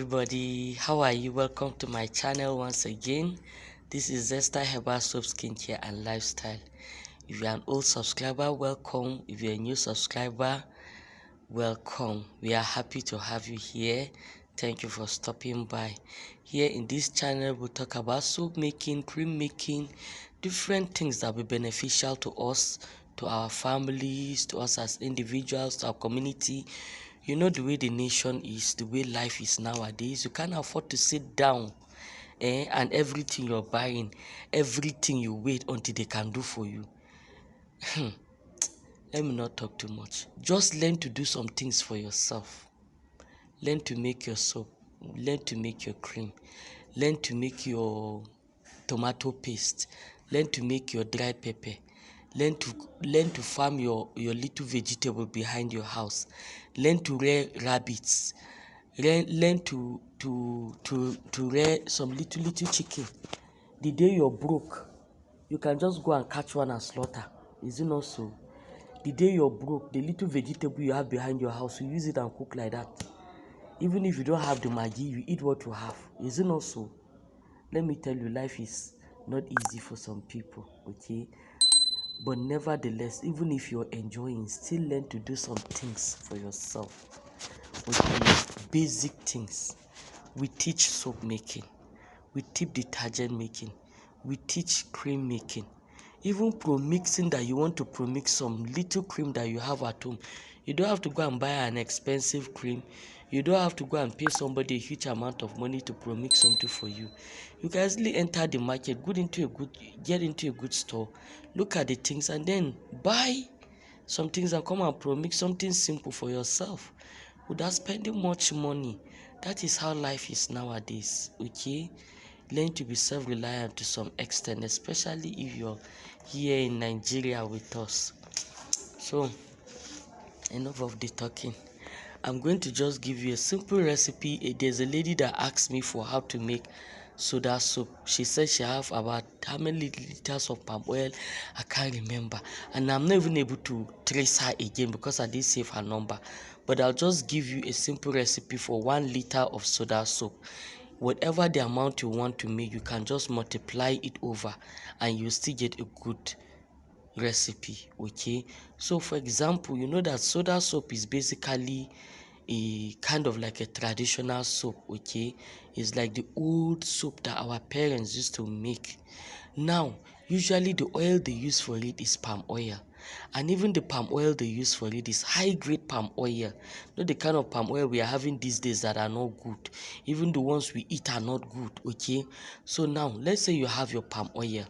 everybody, how are you? Welcome to my channel once again. This is Zesta Herbal Soap Skincare and Lifestyle. If you're an old subscriber, welcome. If you're a new subscriber, welcome. We are happy to have you here. Thank you for stopping by. Here in this channel, we'll talk about soap making, cream making, different things that will be beneficial to us, to our families, to us as individuals, to our community. You know the way the nation is, the way life is nowadays. You can't afford to sit down and everything you're buying, everything you wait until they can do for you. Let me not talk too much. Just learn to do some things for yourself. Learn to make your soap. Learn to make your cream. Learn to make your tomato paste. Learn to make your dry pepper. Learn to farm your little vegetable behind your house. Learn to rear rabbits. Learn to rear some little chicken. The day you're broke, you can just go and catch one and slaughter. Is it not so? The day you're broke, the little vegetable you have behind your house, you use it and cook like that. Even if you don't have the Maggi, you eat what you have. Is it not so? Let me tell you, life is not easy for some people, okay? But nevertheless, even if you're enjoying, still learn to do some things for yourself. Okay? Basic things. We teach soap making. We teach detergent making. We teach cream making. Even pro-mixing, that you want to pro-mix some little cream that you have at home. You don't have to go and buy an expensive cream. You don't have to go and pay somebody a huge amount of money to pro-mix something for you. You can easily enter the market, get into a good store, look at the things, and then buy some things and come and pro-mix something simple for yourself without spending much money. That is how life is nowadays, okay? Learn to be self-reliant to some extent, especially if you're here in Nigeria with us. So, enough of the talking. I'm going to just give you a simple recipe. There's a lady that asked me for how to make soda soap. She said she have about how many liters of palm oil, I can't remember, and I'm not even able to trace her again because I didn't save her number. But I'll just give you a simple recipe for 1 liter of soda soap. Whatever the amount you want to make, you can just multiply it over and you still get a good recipe. Okay, so for example, you know that soda soap is basically a kind of like a traditional soap. Okay, it's like the old soap that our parents used to make. Now usually the oil they use for it is palm oil, and even the palm oil they use for it is high grade palm oil, not the kind of palm oil we are having these days that are not good. Even the ones we eat are not good. Okay, so now let's say you have your palm oil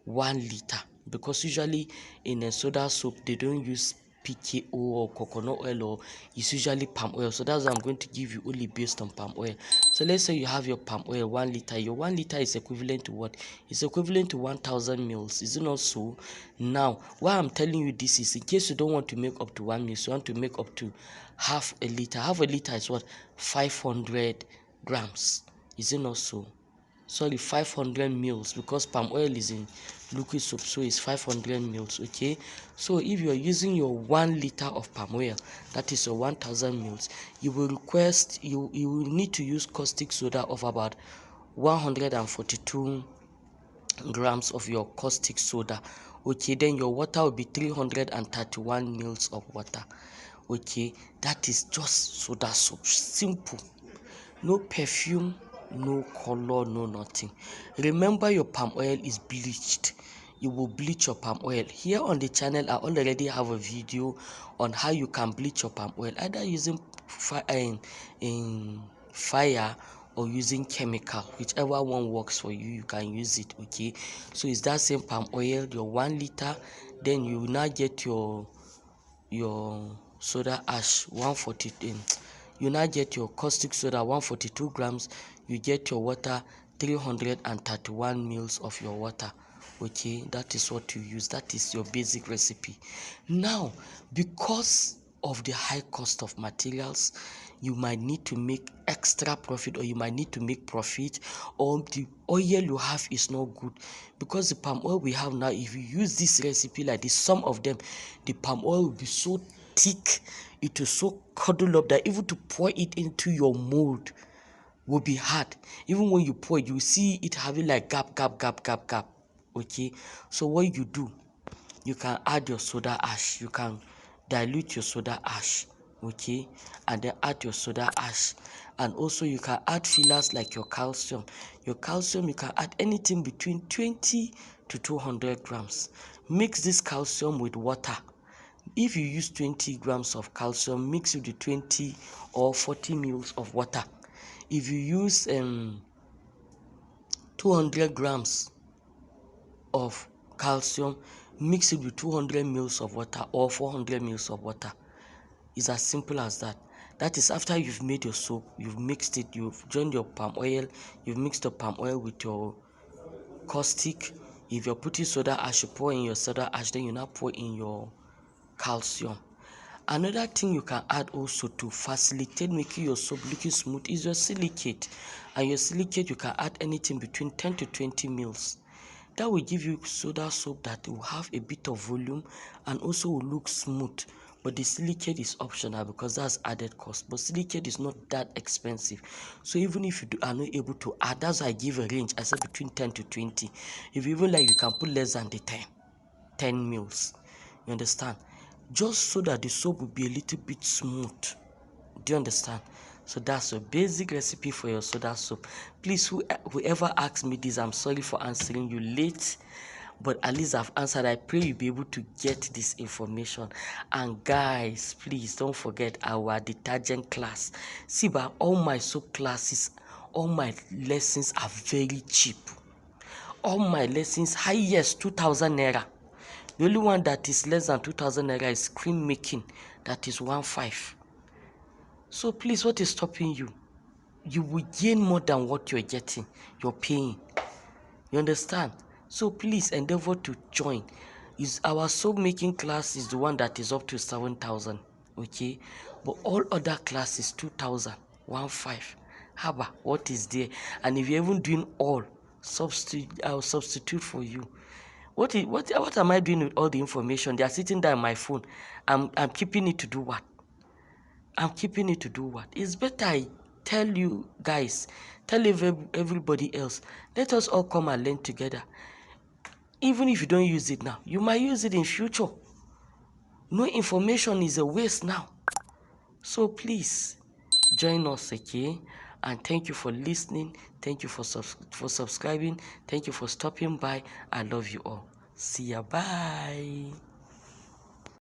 1 liter, because usually in a soda soap they don't use PKO or coconut oil, or it's usually palm oil. So that's why I'm going to give you only based on palm oil. So let's say you have your palm oil 1 liter. Your 1 liter is equivalent to what? It's equivalent to 1000 mils. Is it not so? Now why I'm telling you this is in case you don't want to make up to 1 mil, so you want to make up to half a liter. Half a liter is what? 500 grams. Is it not so? Sorry, 500 mils, because palm oil is in liquid soap, so it's 500 mils. Okay, so if you are using your 1 liter of palm oil, that is your 1000 mils, you will need to use caustic soda of about 142 grams of your caustic soda. Okay, then your water will be 331 mils of water. Okay, that is just soda soap, simple. No perfume, no color, no nothing. Remember, your palm oil is bleached. You will bleach your palm oil. Here on the channel, I already have a video on how you can bleach your palm oil, either using fire or using chemical. Whichever one works for you, you can use it. Okay, so it's that same palm oil, your 1 liter. Then you will now get your soda ash 140. You now get your caustic soda 142 grams. You get your water 331 mils of your water. Okay, that is what you use. That is your basic recipe. Now, because of the high cost of materials, you might need to make extra profit, or you might need to make profit, or the oil you have is not good. Because the palm oil we have now, if you use this recipe like this, some of them, the palm oil will be so thick, it is so cuddled up that even to pour it into your mold will be hard. Even when you pour it, you see it having like gap, gap, gap, gap, gap. Okay, so what you do, you can add your soda ash. You can dilute your soda ash, okay, and then add your soda ash. And also you can add fillers like your calcium. Your calcium, you can add anything between 20 to 200 grams. Mix this calcium with water. If you use 20 grams of calcium, mix it with 20 or 40 mils of water. If you use 200 grams of calcium, mix it with 200 mils of water or 400 mils of water. It's as simple as that. That is after you've made your soap, you've mixed it, you've joined your palm oil, you've mixed the palm oil with your caustic. If you're putting soda ash, you pour in your soda ash, then you now pour in your calcium. Another thing you can add also to facilitate making your soap looking smooth is your silicate. And your silicate, you can add anything between 10 to 20 mils. That will give you soda soap that will have a bit of volume and also will look smooth. But the silicate is optional because that's added cost. But silicate is not that expensive. So even if you are not able to add, that's why I give a range. I said between 10 to 20. If you even like, you can put less than the 10 mils. You understand? Just so that the soap will be a little bit smooth. Do you understand? So that's a basic recipe for your soda soap. Please, whoever asked me this, I'm sorry for answering you late, but at least I've answered. I pray you'll be able to get this information. And guys, please don't forget our detergent class. See, but all my soap classes, all my lessons are very cheap. All my lessons, highest 2,000 naira. The only one that is less than 2,000 naira is cream making, that is 1,500. So please, what is stopping you? You will gain more than what you're getting, you're paying. You understand? So please endeavor to join. Is our soap making class is the one that is up to 7,000, okay? But all other classes 2,000, 1,500. Haba, what is there? And if you're even doing all, I'll substitute for you. What am I doing with all the information? They are sitting there on my phone. I'm keeping it to do what? I'm keeping it to do what? It's better I tell you guys, tell everybody else. Let us all come and learn together. Even if you don't use it now, you might use it in future. No information is a waste now. So please join us, okay? And thank you for listening. Thank you for subscribing. Thank you for stopping by. I love you all. See ya. Bye.